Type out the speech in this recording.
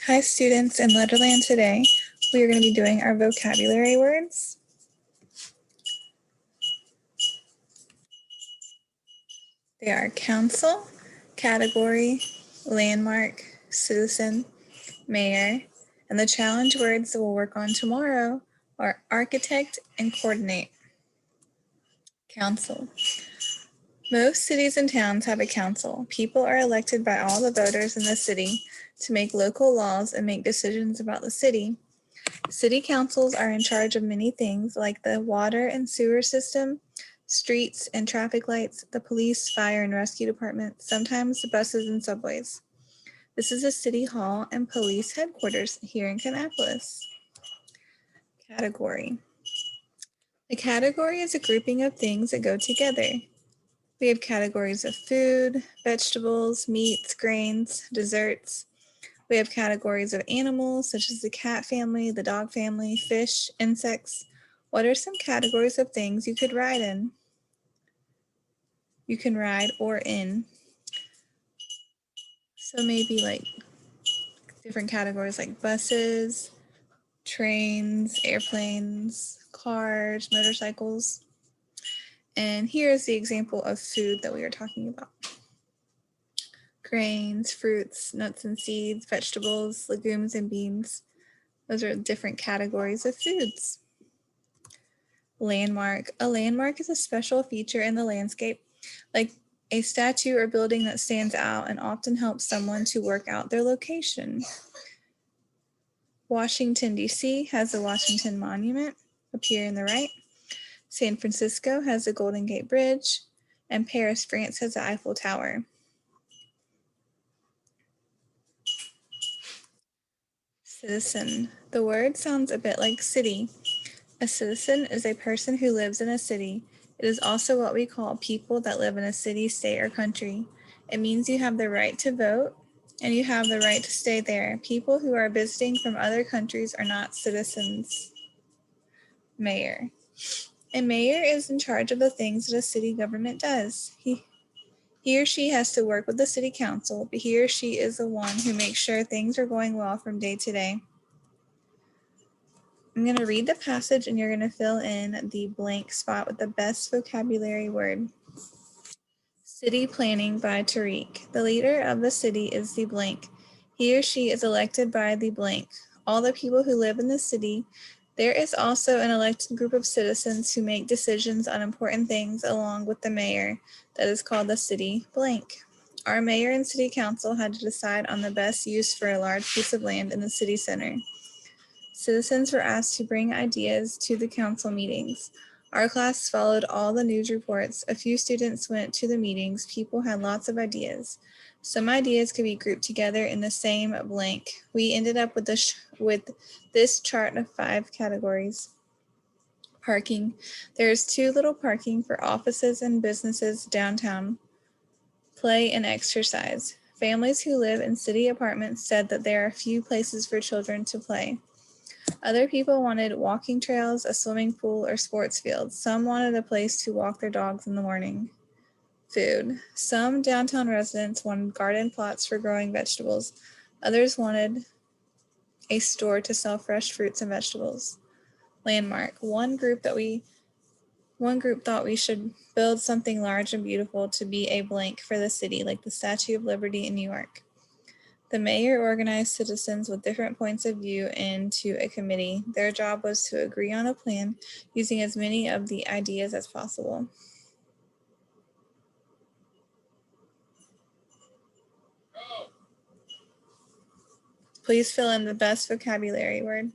Hi students, in Letterland today, we are going to be doing our vocabulary words. They are council, category, landmark, citizen, mayor, and the challenge words that we'll work on tomorrow are architect and coordinate. Council. Most cities and towns have a council. People are elected by all the voters in the city to make local laws and make decisions about the city. City councils are in charge of many things like the water and sewer system, streets and traffic lights, the police, fire, and rescue department, sometimes the buses and subways. This is a city hall and police headquarters here in Kannapolis. Category. A category is a grouping of things that go together. We have categories of food, vegetables, meats, grains, desserts. We have categories of animals, such as the cat family, the dog family, fish, insects. What are some categories of things you could ride in? You can ride or in. So maybe like different categories like buses, trains, airplanes, cars, motorcycles. And here's the example of food that we are talking about. Grains, fruits, nuts and seeds, vegetables, legumes, and beans. Those are different categories of foods. Landmark. A landmark is a special feature in the landscape, like a statue or building that stands out and often helps someone to work out their location. Washington, D.C. has the Washington Monument up here in the right. San Francisco has the Golden Gate Bridge, and Paris, France has the Eiffel Tower. Citizen. The word sounds a bit like city. A citizen is a person who lives in a city. It is also what we call people that live in a city, state, or country. It means you have the right to vote and you have the right to stay there. People who are visiting from other countries are not citizens. Mayor. A mayor is in charge of the things that a city government does. He or she has to work with the city council, but he or she is the one who makes sure things are going well from day to day. I'm going to read the passage and you're going to fill in the blank spot with the best vocabulary word. City Planning by Tariq. The leader of the city is the blank. He or she is elected by the blank. All the people who live in the city. There is also an elected group of citizens who make decisions on important things along with the mayor. That is called the city blank. Our mayor and city council had to decide on the best use for a large piece of land in the city center. Citizens were asked to bring ideas to the council meetings. Our class followed all the news reports. A few students went to the meetings. People had lots of ideas. Some ideas could be grouped together in the same blank. We ended up with this chart of 5 categories. Parking. There is too little parking for offices and businesses downtown. Play and exercise. Families who live in city apartments said that there are few places for children to play. Other people wanted walking trails, a swimming pool, or sports fields. Some wanted a place to walk their dogs in the morning. Food. Some downtown residents wanted garden plots for growing vegetables. Others wanted a store to sell fresh fruits and vegetables. Landmark. One group thought we should build something large and beautiful to be a blank for the city, like the Statue of Liberty in New York. The mayor organized citizens with different points of view into a committee. Their job was to agree on a plan using as many of the ideas as possible. Please fill in the best vocabulary word.